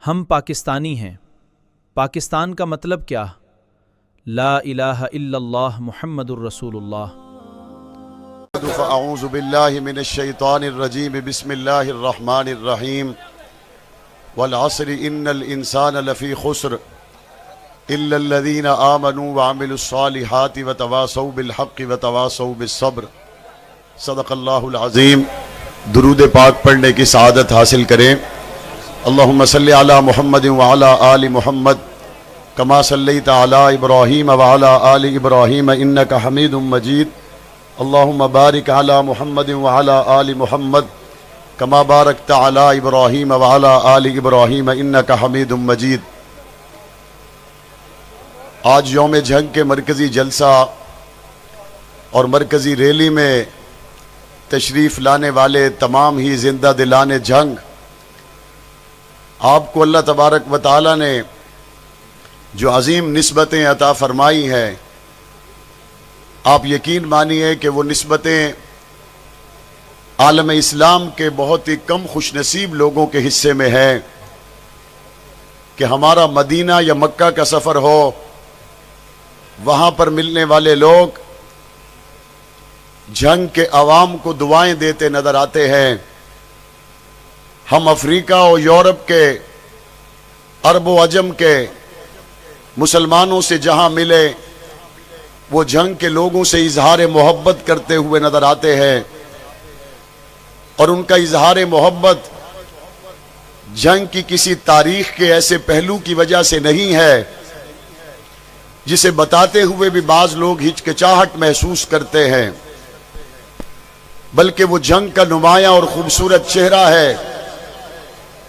ہم پاکستانی ہیں۔ پاکستان کا مطلب کیا؟ لا الہ الا اللہ محمد الرسول اللہ۔ فاعوذ باللہ من الشیطان الرجیم بسم اللہ الرحمن الرحیم والعصر ان الانسان لفی خسر الا الذین آمنوا وعملوا الصالحات وتواصوا بالحق وتواصوا بالصبر۔ صدق اللہ العظیم۔ درود پاک پڑھنے کی سعادت حاصل کریں۔ اللہم صلی علی محمد وعلی آل محمد کما صلیت علی ابراہیم وعلی آل ابراہیم انک حمید مجید۔ اللہم بارک علی محمد وعلی آل محمد کما بارکت علی ابراہیم وعلی آل ابراہیم انک حمید مجید۔ آج یوم جنگ کے مرکزی جلسہ اور مرکزی ریلی میں تشریف لانے والے تمام ہی زندہ دلان جنگ، آپ کو اللہ تبارک و تعالی نے جو عظیم نسبتیں عطا فرمائی ہیں، آپ یقین مانیے کہ وہ نسبتیں عالم اسلام کے بہت ہی کم خوش نصیب لوگوں کے حصے میں ہیں کہ ہمارا مدینہ یا مکہ کا سفر ہو، وہاں پر ملنے والے لوگ جنگ کے عوام کو دعائیں دیتے نظر آتے ہیں۔ ہم افریقہ اور یورپ کے، عرب و عجم کے مسلمانوں سے جہاں ملے، وہ جنگ کے لوگوں سے اظہار محبت کرتے ہوئے نظر آتے ہیں، اور ان کا اظہار محبت جنگ کی کسی تاریخ کے ایسے پہلو کی وجہ سے نہیں ہے جسے بتاتے ہوئے بھی بعض لوگ ہچکچاہٹ محسوس کرتے ہیں، بلکہ وہ جنگ کا نمایاں اور خوبصورت چہرہ ہے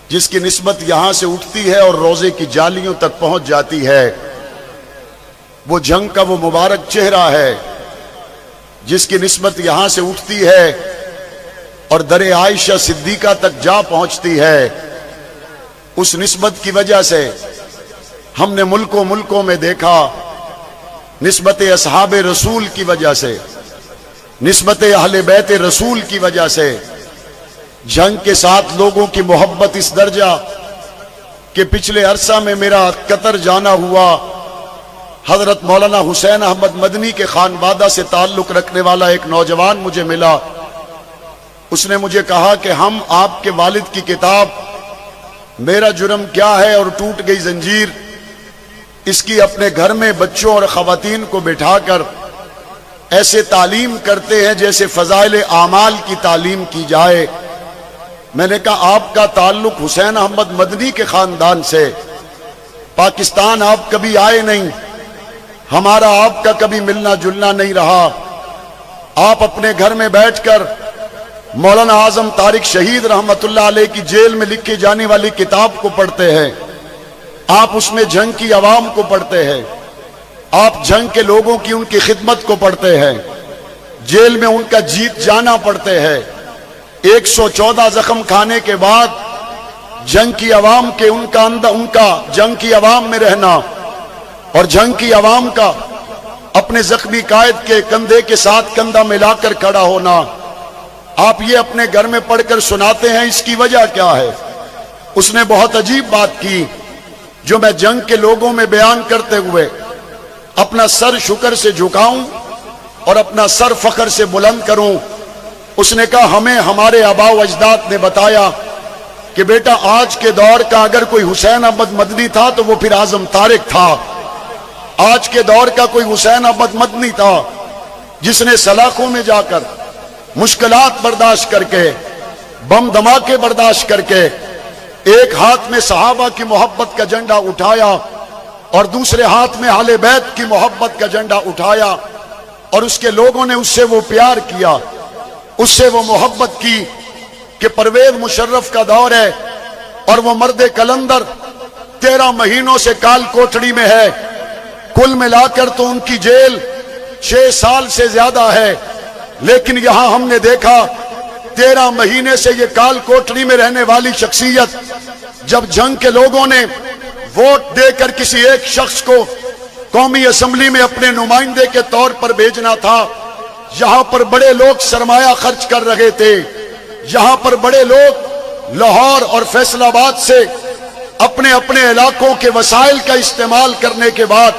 جس کی نسبت یہاں سے اٹھتی ہے اور روزے کی جالیوں تک پہنچ جاتی ہے۔ وہ جنگ کا وہ مبارک چہرہ ہے جس کی نسبت یہاں سے اٹھتی ہے اور در عائشہ صدیقہ تک جا پہنچتی ہے۔ اس نسبت کی وجہ سے ہم نے ملکوں میں دیکھا، نسبت اصحاب رسول کی وجہ سے، نسبت اہل بیت رسول کی وجہ سے جنگ کے ساتھ لوگوں کی محبت اس درجہ کہ پچھلے عرصہ میں میرا قطر جانا ہوا، حضرت مولانا حسین احمد مدنی کے خانوادہ سے تعلق رکھنے والا ایک نوجوان مجھے ملا۔ اس نے مجھے کہا کہ ہم آپ کے والد کی کتاب میرا جرم کیا ہے اور ٹوٹ گئی زنجیر، اس کی اپنے گھر میں بچوں اور خواتین کو بٹھا کر ایسے تعلیم کرتے ہیں جیسے فضائل اعمال کی تعلیم کی جائے۔ میں نے کہا آپ کا تعلق حسین احمد مدنی کے خاندان سے، پاکستان آپ کبھی آئے نہیں، ہمارا آپ کا کبھی ملنا جلنا نہیں رہا، آپ اپنے گھر میں بیٹھ کر مولانا اعظم طارق شہید رحمت اللہ علیہ کی جیل میں لکھی جانے والی کتاب کو پڑھتے ہیں، آپ اس میں جنگ کی عوام کو پڑھتے ہیں، آپ جنگ کے لوگوں کی ان کی خدمت کو پڑھتے ہیں، جیل میں ان کا جیت جانا پڑھتے ہیں۔ 114 زخم کھانے کے بعد جنگ کی عوام کے ان کا جنگ کی عوام میں رہنا اور جنگ کی عوام کا اپنے زخمی قائد کے کندھے کے ساتھ کندھا ملا کر کھڑا ہونا، آپ یہ اپنے گھر میں پڑھ کر سناتے ہیں، اس کی وجہ کیا ہے؟ اس نے بہت عجیب بات کی جو میں جنگ کے لوگوں میں بیان کرتے ہوئے اپنا سر شکر سے جھکاؤں اور اپنا سر فخر سے بلند کروں۔ اس نے کہا ہمیں ہمارے آباء و اجداد نے بتایا کہ بیٹا آج کے دور کا اگر کوئی حسین احمد مدنی تھا تو وہ پھر اعظم طارق تھا۔ آج کے دور کا کوئی حسین احمد مدنی تھا جس نے سلاخوں میں جا کر مشکلات برداشت کر کے، بم دھماکے برداشت کر کے، ایک ہاتھ میں صحابہ کی محبت کا جھنڈا اٹھایا اور دوسرے ہاتھ میں اہل بیت کی محبت کا جھنڈا اٹھایا، اور اس کے لوگوں نے اس سے وہ پیار کیا، اس سے وہ محبت کی کہ پرویز مشرف کا دور ہے اور وہ مرد کلندر 13 مہینوں سے کال کوٹڑی میں ہے، کل ملا کر تو ان کی جیل 6 سال سے زیادہ ہے، لیکن یہاں ہم نے دیکھا 13 مہینے سے یہ کال کوٹڑی میں رہنے والی شخصیت جب جنگ کے لوگوں نے ووٹ دے کر کسی ایک شخص کو قومی اسمبلی میں اپنے نمائندے کے طور پر بھیجنا تھا، یہاں پر بڑے لوگ سرمایہ خرچ کر رہے تھے، یہاں پر بڑے لوگ لاہور اور فیصل آباد سے اپنے اپنے علاقوں کے وسائل کا استعمال کرنے کے بعد،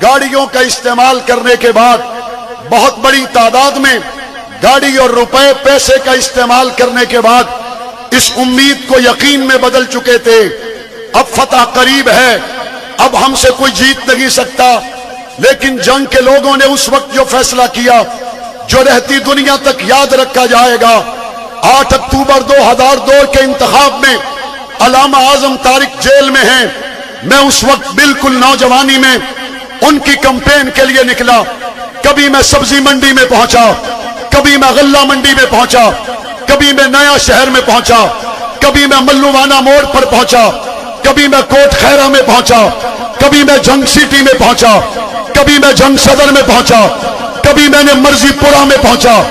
گاڑیوں کا استعمال کرنے کے بعد، بہت بڑی تعداد میں گاڑی اور روپے پیسے کا استعمال کرنے کے بعد اس امید کو یقین میں بدل چکے تھے اب فتح قریب ہے، اب ہم سے کوئی جیت نہیں سکتا۔ لیکن جنگ کے لوگوں نے اس وقت جو فیصلہ کیا، جو رہتی دنیا تک یاد رکھا جائے گا، 8 اکتوبر 2002 کے انتخاب میں علامہ اعظم طارق جیل میں ہیں۔ میں اس وقت بالکل نوجوانی میں ان کی کمپین کے لیے نکلا۔ کبھی میں سبزی منڈی میں پہنچا، کبھی میں غلہ منڈی میں پہنچا، کبھی میں نیا شہر میں پہنچا، کبھی میں ملوانہ موڑ پر پہنچا، کبھی میں کوٹ خیرہ میں پہنچا، کبھی میں جنگ سٹی میں پہنچا، کبھی میں جنگ صدر میں پہنچا، کبھی میں نے مرزی پورہ میں پہنچا،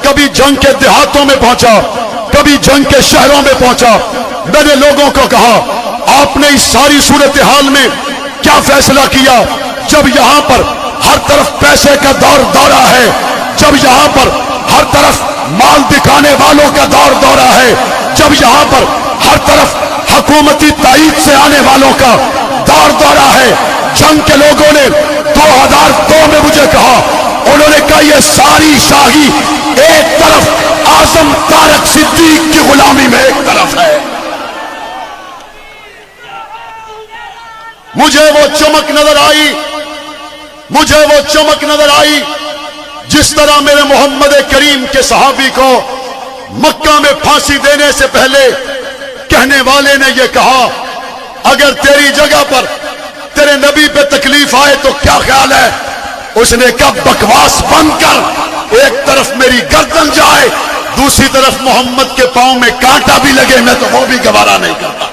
کبھی جنگ کے دیہاتوں میں پہنچا، کبھی جنگ کے شہروں میں پہنچا۔ میں نے لوگوں کو کہا، آپ نے اس ساری صورتحال میں کیا فیصلہ کیا؟ جب یہاں پر ہر طرف پیسے کا دورہ ہے، جب یہاں پر ہر طرف مال دکھانے والوں کا دورہ ہے، جب یہاں پر ہر طرف حکومتی تائید سے آنے والوں کا دورہ ہے۔ جنگ کے لوگوں نے 2002 میں مجھے کہا، انہوں نے کہا یہ ساری شاہی ایک طرف اعظم طارق صدیق کی غلامی میں ایک طرف ہے۔ مجھے وہ چمک نظر آئی، مجھے وہ چمک نظر آئی جس طرح میرے محمد کریم کے صحابی کو مکہ میں پھانسی دینے سے پہلے کہنے والے نے یہ کہا، اگر تیری جگہ پر تیرے نبی پہ تکلیف آئے تو کیا خیال ہے؟ اس نے کہا بکواس بند کر، ایک طرف میری گردن جائے، دوسری طرف محمد کے پاؤں میں کانٹا بھی لگے، میں تو وہ بھی گوارا نہیں کرتا۔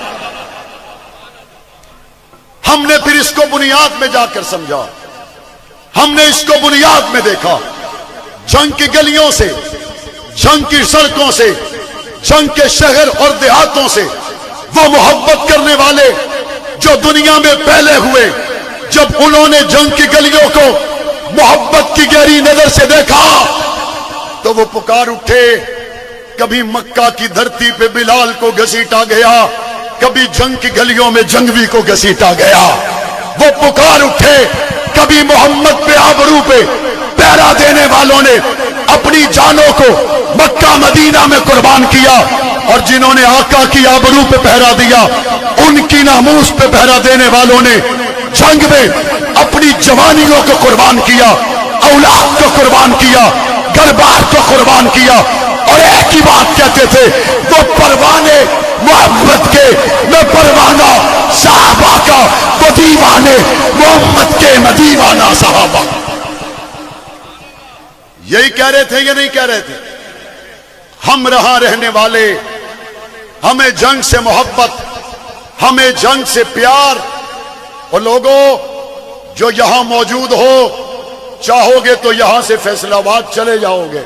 ہم نے پھر اس کو بنیاد میں جا کر سمجھا، ہم نے اس کو بنیاد میں دیکھا۔ جنگ کی گلیوں سے، جنگ کی سڑکوں سے، جنگ کے شہر اور دیہاتوں سے وہ محبت کرنے والے جو دنیا میں پھیلے ہوئے، جب انہوں نے جنگ کی گلیوں کو محبت کی گہری نظر سے دیکھا تو وہ پکار اٹھے۔ کبھی مکہ کی دھرتی پہ بلال کو گھسیٹا گیا، کبھی جنگ کی گلیوں میں جنگوی کو گھسیٹا گیا۔ وہ پکار اٹھے، کبھی محمد پہ آبرو پہ پہرا دینے والوں نے اپنی جانوں کو مکہ مدینہ میں قربان کیا، اور جنہوں نے آقا کی آبرو پہ پہرا دیا، ان کی ناموس پہ پہرا دینے والوں نے جنگ میں اپنی جوانیوں کو قربان کیا، اولاد کو قربان کیا، گھر بار کو قربان کیا، اور ایک ہی بات کہتے تھے، وہ پروانے محمد کے، میں پروانہ صحابہ کا، وہ دیوانے محمد کے، میں دیوانہ صحابہ۔ یہی کہہ رہے تھے یا نہیں کہہ رہے تھے؟ ہم رہاں رہنے والے، ہمیں جنگ سے محبت، ہمیں جنگ سے پیار۔ اور لوگوں جو یہاں موجود ہو، چاہو گے تو یہاں سے فیصل آباد چلے جاؤ گے،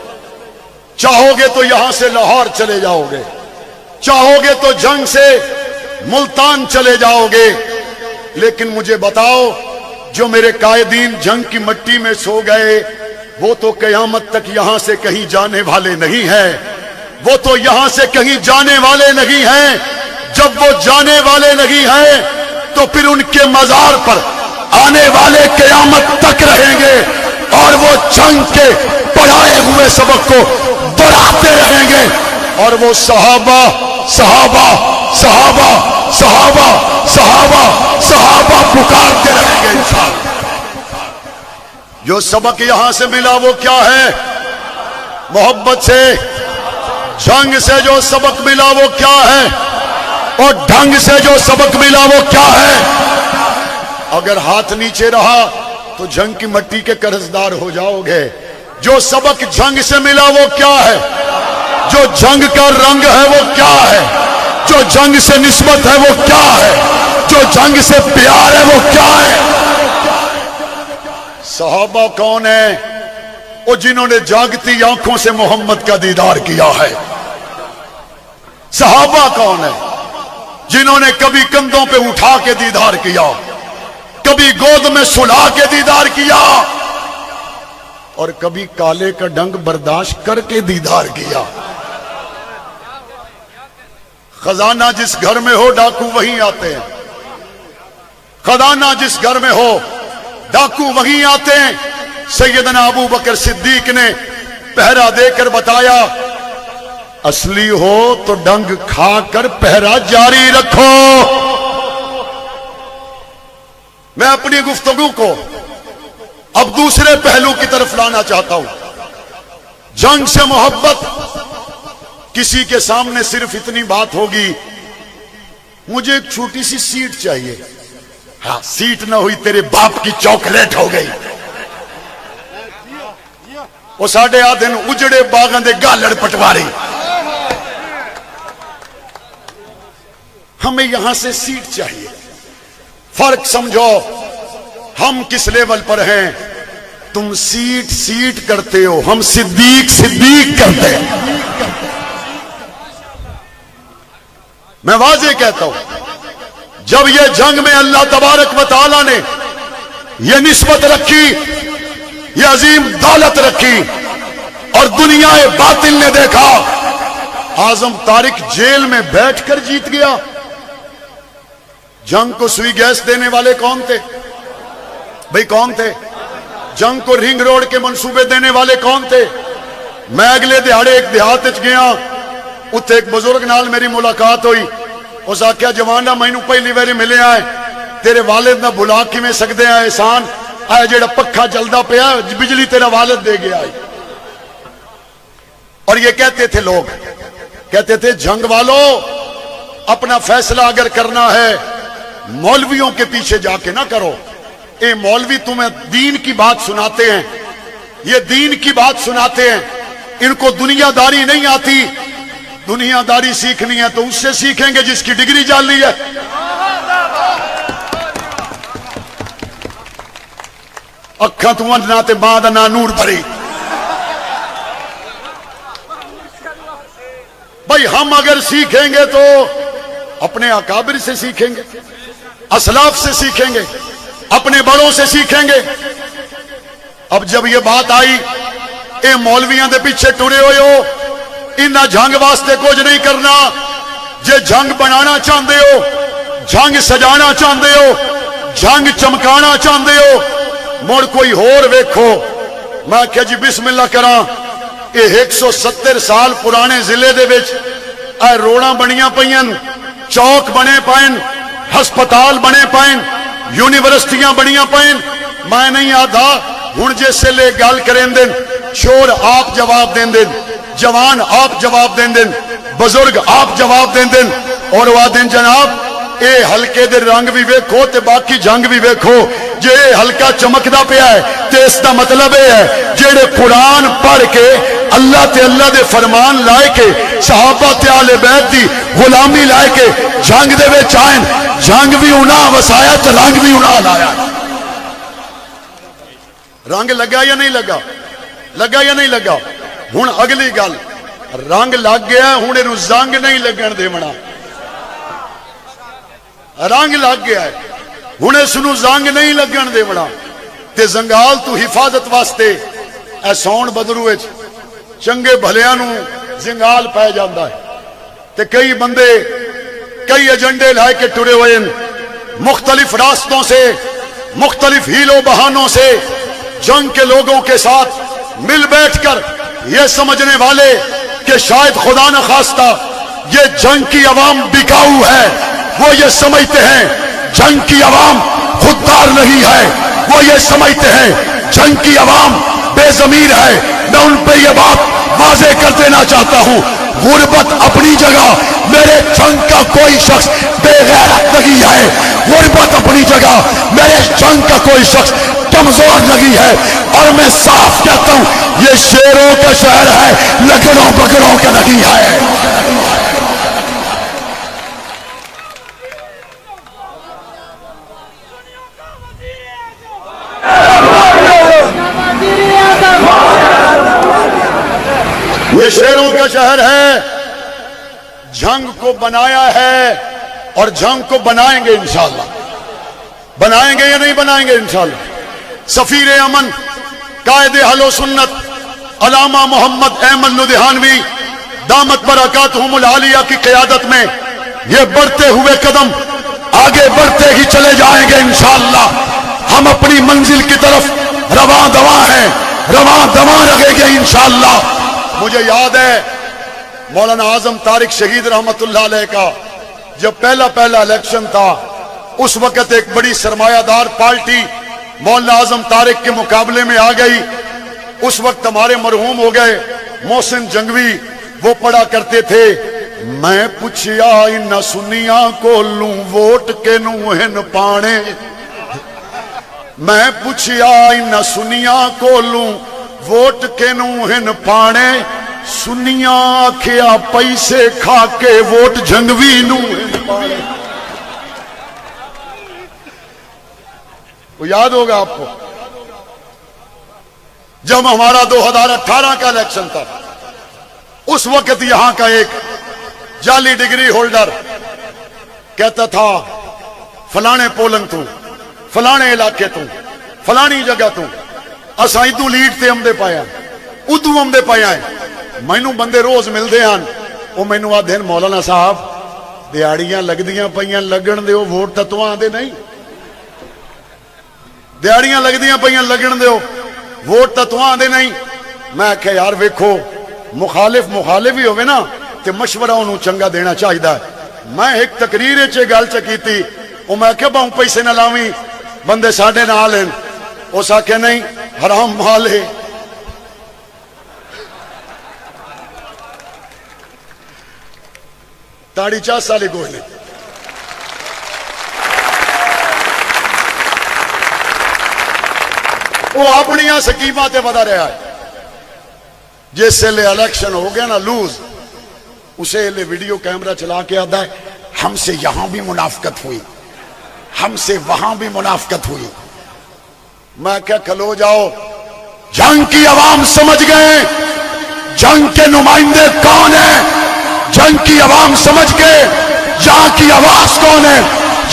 چاہو گے تو یہاں سے لاہور چلے جاؤ گے، چاہو گے تو جنگ سے ملتان چلے جاؤ گے، لیکن مجھے بتاؤ، جو میرے قائدین جنگ کی مٹی میں سو گئے، وہ تو قیامت تک یہاں سے کہیں جانے والے نہیں ہیں، وہ تو یہاں سے کہیں جانے والے نہیں ہیں۔ جب وہ جانے والے نہیں ہیں تو پھر ان کے مزار پر آنے والے قیامت تک رہیں گے، اور وہ جنگ کے پڑھائے ہوئے سبق کو دہراتے رہیں گے، اور وہ صحابہ صحابہ صحابہ صحابہ صحابہ صحابہ پکارتے رہیں گے انشاءاللہ۔ جو سبق یہاں سے ملا وہ کیا ہے؟ محبت سے۔ جنگ سے جو سبق ملا وہ کیا ہے؟ اور ڈھنگ سے جو سبق ملا وہ کیا ہے؟ اگر ہاتھ نیچے رہا تو جنگ کی مٹی کے قرضدار ہو جاؤ گے۔ جو سبق جنگ سے ملا وہ کیا ہے؟ جو جنگ کا رنگ ہے وہ کیا ہے؟ جو جنگ سے نسبت ہے وہ کیا ہے؟ جو جنگ سے پیار ہے وہ کیا ہے؟ صحابہ کون ہیں؟ وہ جنہوں نے جاگتی آنکھوں سے محمد کا دیدار کیا ہے۔ صحابہ کون ہیں؟ جنہوں نے کبھی کندھوں پہ اٹھا کے دیدار کیا، کبھی گود میں سلا کے دیدار کیا، اور کبھی کالے کا ڈنگ برداشت کر کے دیدار کیا۔ خزانہ جس گھر میں ہو ڈاکو وہیں آتے ہیں، خزانہ جس گھر میں ہو ڈاکو وہیں آتے ہیں. سیدنا ابو بکر صدیق نے پہرا دے کر بتایا اصلی ہو تو ڈنگ کھا کر پہرا جاری رکھو. میں اپنی گفتگو کو اب دوسرے پہلو کی طرف لانا چاہتا ہوں. جنگ سے محبت. کسی کے سامنے صرف اتنی بات ہوگی مجھے ایک چھوٹی سی سیٹ چاہیے. ہاں سیٹ نہ ہوئی تیرے باپ کی چاکلیٹ ہو گئی. وہ ساڑھے آ دن اجڑے باغاں دے گالڑ پٹواری. ہمیں یہاں سے سیٹ چاہیے. فرق سمجھو ہم کس لیول پر ہیں. تم سیٹ سیٹ کرتے ہو, ہم صدیق صدیق کرتے ہیں. میں واضح کہتا ہوں جب یہ جنگ میں اللہ تبارک و تعالی نے یہ نسبت رکھی, یہ عظیم دولت رکھی, اور دنیا باطل نے دیکھا اعظم طارق جیل میں بیٹھ کر جیت گیا. جنگ کو سوئی گیس دینے والے کون تھے بھئی, کون تھے؟ جنگ کو رنگ روڈ کے منصوبے دینے والے کون تھے؟ میں اگلے دیہاڑے ایک دیہات گیا, اتنے ایک بزرگ نال میری ملاقات ہوئی. اس آخیا جوانا مینوں پہلی باری ملے آئے, تیرے والد نہ بلا کی میں سکتے ہیں احسان آیا جڑا پکھا چلتا پیا بجلی تیرا والد دے گیا. اور یہ کہتے تھے لوگ, کہتے تھے جنگ والوں اپنا فیصلہ اگر کرنا ہے مولویوں کے پیچھے جا کے نہ کرو. اے مولوی تمہیں دین کی بات سناتے ہیں, یہ دین کی بات سناتے ہیں, ان کو دنیا داری نہیں آتی. دنیا داری سیکھنی ہے تو اس سے سیکھیں گے جس کی ڈگری جعلی ہے. اکھاں تو نہ تے بعد نہ نور بھری. بھائی ہم اگر سیکھیں گے تو اپنے اکابر سے سیکھیں گے, اسلاف سے سیکھیں گے, اپنے بڑوں سے سیکھیں گے. اب جب یہ بات آئی اے مولویاں دے پیچھے ٹرے ہوئے ہو, انہاں جنگ واسطے کچھ نہیں کرنا. جے جنگ بنانا چاہتے ہو, جنگ سجانا چاہتے ہو, جنگ چمکانا چاہتے ہو, مڑ کوئی ہور ویکھو. میں کہا جی بسم اللہ کراں. یہ 170 سال پرانے ضلع دے وچ اے روڑاں بنیاں پئیاں, چوک بنے پائن, ہسپتال بنے پائن, یونیورسٹیاں بنیاں پائن. میں نہیں آدھا ہن جس لے گل کریں دن شور آپ جواب دیں دن, جوان آپ جواب دیں دن, بزرگ آپ جواب دیں دن, اور وہ دن جناب اے ہلکے دے رنگ بھی ویکھو تے باقی جنگ بھی ویکھو. جے ہلکا چمکدا پیا ہے تے اس دا مطلب یہ ہے جڑے قرآن پڑھ کے اللہ تے اللہ دے فرمان لائے کے صحابہ تے آل بیت دی غلامی لائے کے جنگ دے وچ آئیں, جنگ بھی انہاں وسایا تے رنگ بھی انہاں لایا. رنگ لگا یا نہیں لگا؟ لگا یا نہیں لگا؟ ہن اگلی گل, رنگ لگ گیا ہن اینو زنگ نہیں لگن دیونا. رنگ لگ گیا ہے ہن اس نو زنگ نہیں لگن دیونا. تے زنگال تو حفاظت واسطے اے سون بدرو وچ چنگے بھلیاں نو زنگال پے جاندا ہے. تے کئی بندے کئی ایجنڈے لائے کے ٹرے ہوئے ہیں, مختلف راستوں سے, مختلف ہیلوں بہانوں سے جنگ کے لوگوں کے ساتھ مل بیٹھ کر یہ سمجھنے والے کہ شاید خدا نہ خواستہ یہ جنگ کی عوام بکاؤ ہے. وہ یہ سمجھتے ہیں جنگ کی عوام خوددار نہیں ہے, وہ یہ سمجھتے ہیں جنگ کی عوام بے ضمیر ہے. میں ان پہ یہ بات واضح کر دینا چاہتا ہوں, غربت اپنی جگہ, میرے جنگ کا کوئی شخص بے غیرت نہیں ہے. غربت اپنی جگہ, میرے جنگ کا کوئی شخص کمزور نہیں ہے. اور میں صاف کہتا ہوں یہ شیروں کا شہر ہے, لکڑوں بکڑوں کا نہیں ہے. یہ شیروں کا شہر ہے. جنگ کو بنایا ہے اور جنگ کو بنائیں گے انشاءاللہ. بنائیں گے یا نہیں بنائیں گے انشاءاللہ. سفیر امن قائد اہل و سنت علامہ محمد احمد لدھیانوی دامت برکاتہم العالیہ کی قیادت میں یہ بڑھتے ہوئے قدم آگے بڑھتے ہی چلے جائیں گے انشاءاللہ. ہم اپنی منزل کی طرف رواں دواں ہیں, رواں دواں رہیں گے انشاءاللہ. مجھے یاد ہے مولانا اعظم طارق شہید رحمت اللہ علیہ کا جب پہلا الیکشن تھا, اس وقت ایک بڑی سرمایہ دار پارٹی مولانا اعظم طارق کے مقابلے میں آ گئی. اس وقت ہمارے مرحوم ہو گئے محسن جنگوی, وہ پڑھا کرتے تھے, میں پوچھیا ان سنیاں کو لوں ووٹ کے نو ہن پانے, میں پوچھیا ان سنیاں کو لوں ووٹ کے نو ہن پانے, سنیاں آکھیا پیسے کھا کے ووٹ جنگوی نو ہن پانے. وہ یاد ہوگا آپ کو جب ہمارا 2018 کا الیکشن تھا, اس وقت یہاں کا ایک جعلی ڈگری ہولڈر کہتا تھا فلانے پولنگ تو, فلانے علاقے تو, فلانی جگہ تو اساں ادو لیڈ تے ہمدے پایا, ادو ہمدے پایا ہے. مینوں بندے روز ملتے ہیں, وہ مینوں آدھے مولانا صاحب دیہڑیاں لگدیاں پیاں لگن دیو, ووٹ تو آندے نہیں. دیہڑیاں لگدیاں پیاں لگن دیو, ووٹ تو آندے نہیں. میں کہ یار ویکھو مخالف ہی ہوئے نا تے مشورہ انہوں چنگا دینا چاہیے. میں ایک تقریر چے گل چکیتی, وہ میں کہ باؤں پیسے نہ لاویں بندے ساڈے نال ہیں, اس آکھے نہیں حرام مال ہے. تاڑی 4 سالے کوئی نہیں. وہ اپنی سکیماں تے ودا رہا ہے. جس لئے الیکشن ہو گیا نا لوز, اسے لئے ویڈیو کیمرہ چلا کے آدھا ہے ہم سے یہاں بھی منافقت ہوئی, ہم سے وہاں بھی منافقت ہوئی. میں کیا کھلو جاؤ, جنگ کی عوام سمجھ گئے جنگ کے نمائندے کون ہیں, جنگ کی عوام سمجھ گئے جہاں کی آواز کون ہے,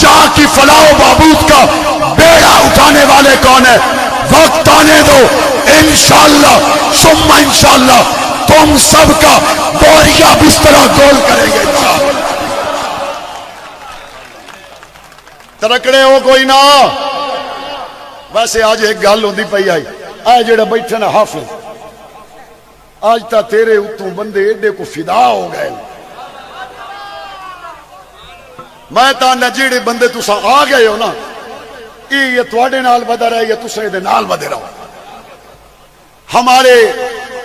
جہاں کی فلاح و بہبود کا بیڑا اٹھانے والے کون ہیں. وقت آنے دو, انشاءاللہ ثم انشاءاللہ تم سب کا بوریا بسترا گول کریں گے انشاءاللہ. ترکڑے ہو کوئی نہ. ویسے آج ایک گل ہوندی پئی آئی, اے جڑا بیٹھے نا حافظ, آج تا تیرے اتوں بندے ایڈے کو فدا ہو گئے. میں تا جڑے بندے تسا آ گئے ہو نا, یہ تواڈے نال ودا رہے یا تسا دے نال ودے رہو. ہمارے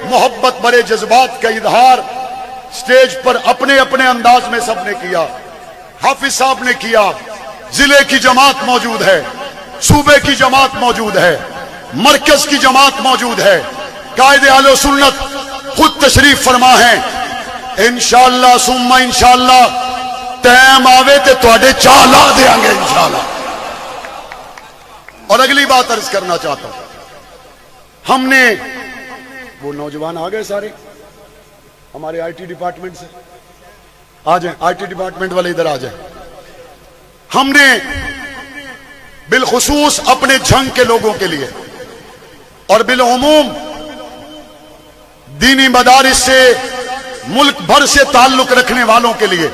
محبت بڑے جذبات کا اظہار سٹیج پر اپنے اپنے انداز میں سب نے کیا. حافظ صاحب نے کیا, ضلع کی جماعت موجود ہے, صوبے کی جماعت موجود ہے, مرکز کی جماعت موجود ہے, قائد اہل سنت خود تشریف فرما ہے. انشاءاللہ ثم انشاءاللہ ٹائم آوے تے تواڈے چاہ لا دیاں گے انشاءاللہ. اور اگلی بات عرض کرنا چاہتا ہوں, ہم نے وہ نوجوان آ گئے سارے ہمارے آئی ٹی ڈپارٹمنٹ سے, آ جائیں آئی ٹی ڈپارٹمنٹ والے ادھر آ جائیں. ہم نے بالخصوص اپنے جنگ کے لوگوں کے لیے اور بالعموم دینی مدارس سے ملک بھر سے تعلق رکھنے والوں کے لیے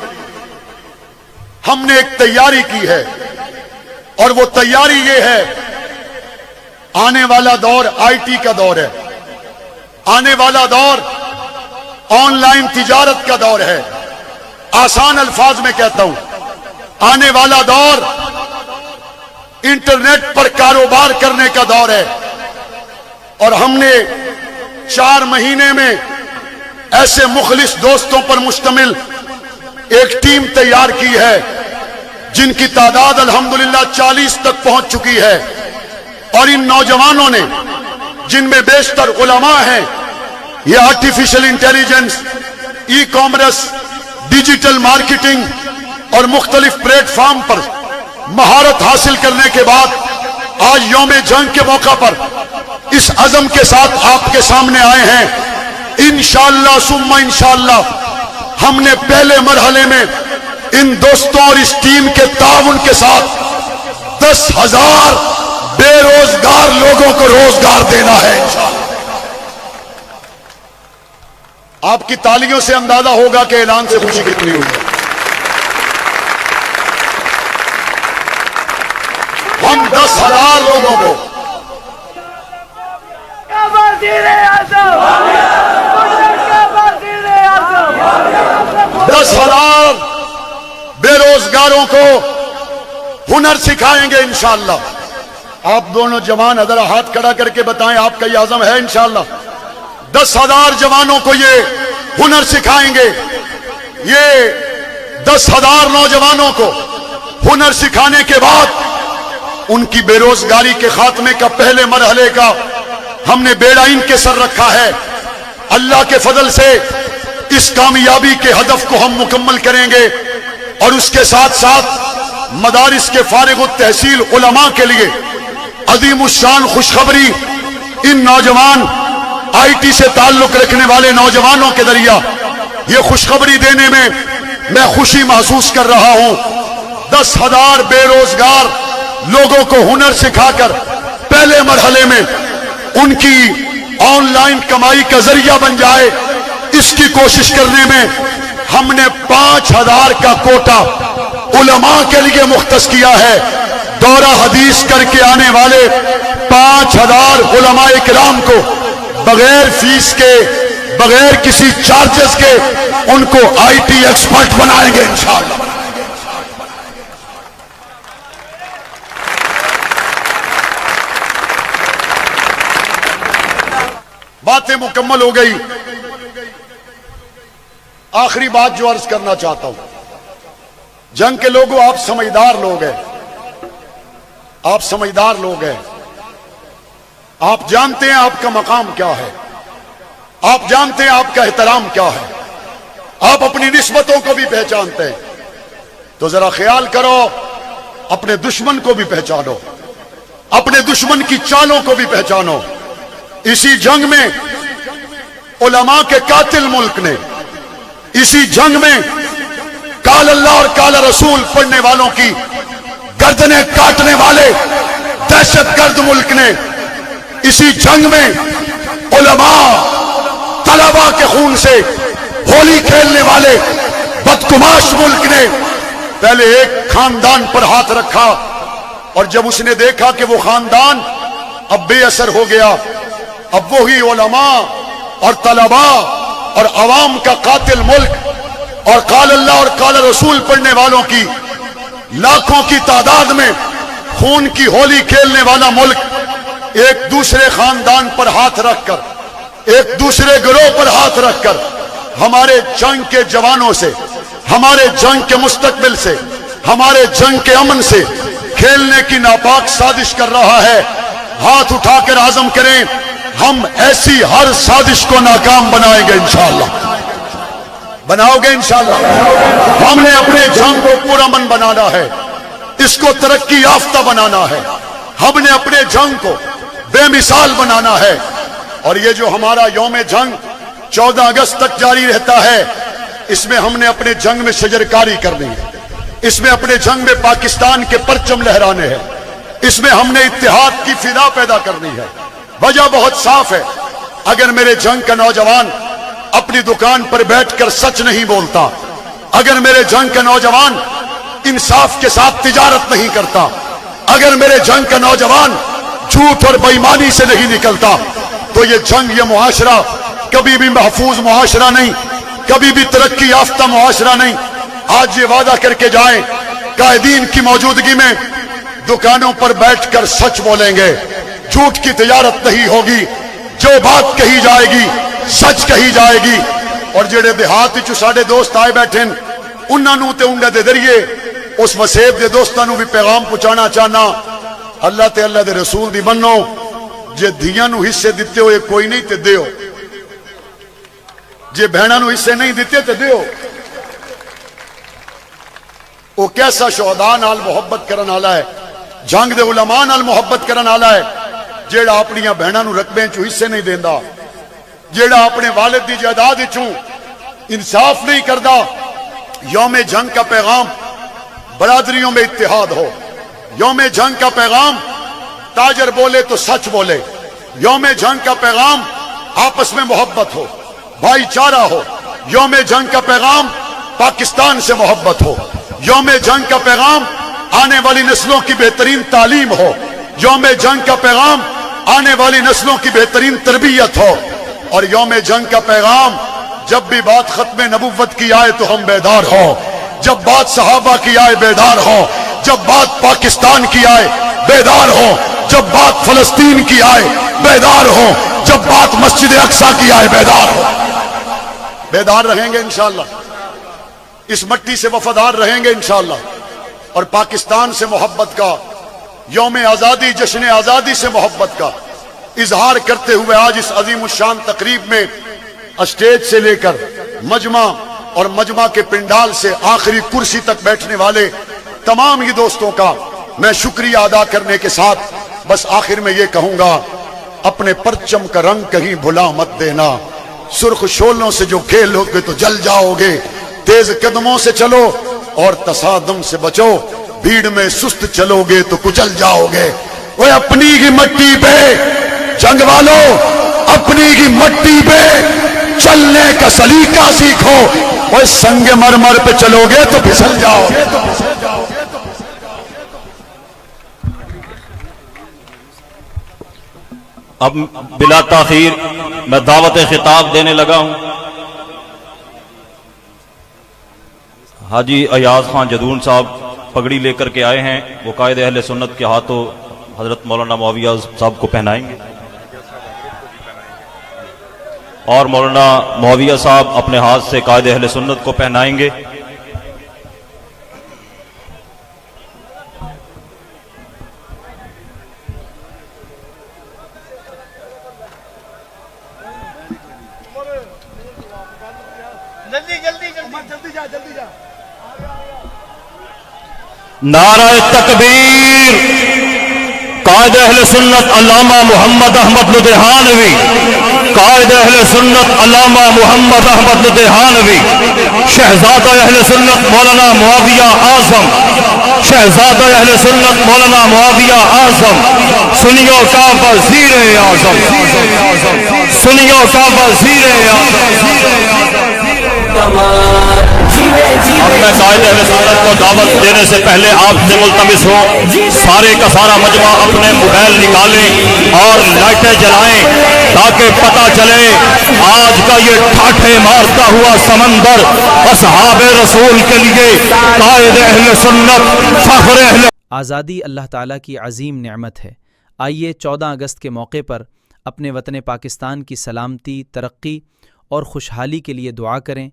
ہم نے ایک تیاری کی ہے, اور وہ تیاری یہ ہے, آنے والا دور آئی ٹی کا دور ہے, آنے والا دور آن لائن تجارت کا دور ہے. آسان الفاظ میں کہتا ہوں, آنے والا دور انٹرنیٹ پر کاروبار کرنے کا دور ہے. اور ہم نے 4 مہینے میں ایسے مخلص دوستوں پر مشتمل ایک ٹیم تیار کی ہے جن کی تعداد الحمدللہ 40 تک پہنچ چکی ہے. اور ان نوجوانوں نے, جن میں بیشتر علماء ہیں, یہ artificial intelligence, e commerce, digital marketing اور مختلف پلیٹ فارم پر مہارت حاصل کرنے کے بعد آج یوم جنگ کے موقع پر اس عزم کے ساتھ آپ کے سامنے آئے ہیں. انشاءاللہ ثم انشاءاللہ ہم نے پہلے مرحلے میں ان دوستوں اور اس ٹیم کے تعاون کے ساتھ 10,000 بے روزگار لوگوں کو روزگار دینا ہے انشاءاللہ. آپ کی تالیوں سے اندازہ ہوگا کہ اعلان سے خوشی کتنی ہوئی ہے. ہم 10,000 لوگوں کو 10,000 بے روزگاروں کو ہنر سکھائیں گے انشاءاللہ. آپ دونوں جوان ذرا ہاتھ کھڑا کر کے بتائیں آپ کا یہ عزم ہے انشاءاللہ. 10,000 جوانوں کو یہ ہنر سکھائیں گے. یہ 10,000 نوجوانوں کو ہنر سکھانے کے بعد ان کی بے روزگاری کے خاتمے کا پہلے مرحلے کا ہم نے بیڑا ان کے سر رکھا ہے. اللہ کے فضل سے اس کامیابی کے ہدف کو ہم مکمل کریں گے. اور اس کے ساتھ ساتھ مدارس کے فارغ التحصیل علماء کے لیے عظیم الشان خوشخبری ان نوجوان آئی ٹی سے تعلق رکھنے والے نوجوانوں کے ذریعہ یہ خوشخبری دینے میں میں خوشی محسوس کر رہا ہوں. 10,000 بے روزگار لوگوں کو ہنر سکھا کر پہلے مرحلے میں ان کی آن لائن کمائی کا ذریعہ بن جائے، اس کی کوشش کرنے میں ہم نے 5,000 کا کوٹا علماء کے لیے مختص کیا ہے. دورہ حدیث کر کے آنے والے 5,000 علماء کرام کو بغیر فیس کے بغیر کسی چارجز کے ان کو آئی ٹی ایکسپرٹ بنائیں گے انشاءاللہ. باتیں مکمل ہو گئی. آخری بات جو عرض کرنا چاہتا ہوں، جنگ کے لوگوں آپ سمجھدار لوگ ہیں، آپ سمجھدار لوگ ہیں. آپ جانتے ہیں آپ کا مقام کیا ہے، آپ جانتے ہیں آپ کا احترام کیا ہے، آپ اپنی نسبتوں کو بھی پہچانتے ہیں. تو ذرا خیال کرو، اپنے دشمن کو بھی پہچانو، اپنے دشمن کی چالوں کو بھی پہچانو. اسی جنگ میں علماء کے قاتل ملک نے، اسی جنگ میں قال اللہ اور قال رسول پڑھنے والوں کی گردنیں کاٹنے والے دہشت گرد ملک نے، اسی جنگ میں علماء طلباء کے خون سے ہولی کھیلنے والے بدگماش ملک نے پہلے ایک خاندان پر ہاتھ رکھا، اور جب اس نے دیکھا کہ وہ خاندان اب بے اثر ہو گیا، اب وہی علماء اور طلباء اور عوام کا قاتل ملک اور قال اللہ اور قال رسول پڑھنے والوں کی لاکھوں کی تعداد میں خون کی ہولی کھیلنے والا ملک ایک دوسرے خاندان پر ہاتھ رکھ کر، ایک دوسرے گروہ پر ہاتھ رکھ کر ہمارے جنگ کے جوانوں سے، ہمارے جنگ کے مستقبل سے، ہمارے جنگ کے امن سے کھیلنے کی ناپاک سازش کر رہا ہے. ہاتھ اٹھا کر عزم کریں، ہم ایسی ہر سازش کو ناکام بنائیں گے انشاءاللہ. بناؤ گے انشاءاللہ. ہم نے اپنے جنگ کو پرامن بنانا ہے، اس کو ترقی یافتہ بنانا ہے. ہم نے اپنے جنگ کو بے مثال بنانا ہے. اور یہ جو ہمارا یوم جنگ 14 اگست تک جاری رہتا ہے، اس میں ہم نے اپنے جنگ میں شجرکاری کرنی ہے، اس میں اپنے جنگ میں پاکستان کے پرچم لہرانے ہیں، اس میں ہم نے اتحاد کی فضا پیدا کرنی ہے. وجہ بہت صاف ہے. اگر میرے جنگ کا نوجوان اپنی دکان پر بیٹھ کر سچ نہیں بولتا، اگر میرے جنگ کا نوجوان انصاف کے ساتھ تجارت نہیں کرتا، اگر میرے جنگ کا نوجوان جھوٹ اور بے ایمانی سے نہیں نکلتا، تو یہ جنگ، یہ معاشرہ کبھی بھی محفوظ معاشرہ نہیں، کبھی بھی ترقی یافتہ معاشرہ نہیں. آج یہ وعدہ کر کے جائیں، قائدین کی موجودگی میں دکانوں پر بیٹھ کر سچ بولیں گے، جھوٹ کی تجارت نہیں ہوگی، جو بات کہی جائے گی سچ کہی جائے گی. اور جڑے دیہات چ ساڈے دوست آئے بیٹھے انہاں نوں تے انہاں دے ذریعے اس وسیب دے دوستاں نوں بھی پیغام پہنچانا چاہنا، اللہ تے اللہ دے رسول دی منو. جے دھیاں نوں حصے دتے ہوئے کوئی نہیں تے دیو، جے بہناں نوں حصے نہیں دتے تے دیو. وہ کیسا شہداء نال محبت کرن والا ہے، جنگ دے علماء نال محبت کرن والا ہے، جیڑا اپنی بہناں نوں رقبے چوں حصے نہیں دیندا، جیڑا اپنے والد دی جائیداد چوں انصاف نہیں کردا. یوم جنگ کا پیغام برادریوں میں اتحاد ہو. یوم جنگ کا پیغام تاجر بولے تو سچ بولے. یوم جنگ کا پیغام آپس میں محبت ہو، بھائی چارہ ہو. یوم جنگ کا پیغام پاکستان سے محبت ہو. یوم جنگ کا پیغام آنے والی نسلوں کی بہترین تعلیم ہو، یوم جنگ کا پیغام آنے والی نسلوں کی بہترین تربیت ہو، اور یوم جنگ کا پیغام جب بھی بات ختم نبوت کی آئے تو ہم بیدار ہوں، جب بات صحابہ کی آئے بیدار ہوں، جب بات پاکستان کی آئے بیدار ہوں، جب بات فلسطین کی آئے بیدار ہوں، جب بات مسجد اقصی کی آئے بیدار ہوں۔ بیدار رہیں گے انشاءاللہ، اس مٹی سے وفادار رہیں گے انشاءاللہ، اور پاکستان سے محبت کا، یوم آزادی، جشن آزادی سے محبت کا اظہار کرتے ہوئے آج اس عظیم الشان تقریب میں اسٹیج سے لے کر مجمع اور مجمع کے پنڈال سے آخری کرسی تک بیٹھنے والے تمام ہی دوستوں کا میں شکریہ ادا کرنے کے ساتھ بس آخر میں یہ کہوں گا، اپنے پرچم کا رنگ کہیں بھلا مت دینا، سرخ شولوں سے جو کھیلو گے تو جل جاؤ گے، تیز قدموں سے چلو اور تصادم سے بچو، بھیڑ میں سست چلو گے تو کچل جاؤ گے۔ وہ اپنی ہی مٹی پہ جنگ والوں، اپنی ہی مٹی پہ چلنے کا سلیقہ سیکھو، وہ سنگ مرمر پہ چلو گے تو پھسل جاؤ گے۔ اب بلا تاخیر میں دعوت خطاب دینے لگا ہوں۔ حاجی ایاز خان جدون صاحب پگڑی لے کر کے آئے ہیں، وہ قائد اہل سنت کے ہاتھوں حضرت مولانا معاویہ صاحب کو پہنائیں گے، اور مولانا معاویہ صاحب اپنے ہاتھ سے قائد اہل سنت کو پہنائیں گے۔ نعرہ تکبیر! قائد اہل سنت علامہ محمد احمد لدھیانوی، قائد اہل سنت علامہ محمد احمد لدھیانوی، شہزادہ اہل سنت مولانا معاویہ اعظم، شہزادہ اہل سنت مولانا معاویہ اعظم، سنیوں کا وزیر اعظم، سنیوں کا وزیر اعظم۔ اب میں قائد اہل سنت کو دعوت دینے سے پہلے آپ سے ملتمس ہوں، سارے کا سارا مجمع اپنے موبائل نکالیں اور لائٹیں جلائیں تاکہ پتہ چلے آج کا یہ ٹھاٹھے مارتا ہوا سمندر اصحاب رسول کے لیے قائد اہل سنت فخر اہل۔ آزادی اللہ تعالیٰ کی عظیم نعمت ہے۔ آئیے 14 اگست کے موقع پر اپنے وطن پاکستان کی سلامتی، ترقی اور خوشحالی کے لیے دعا کریں۔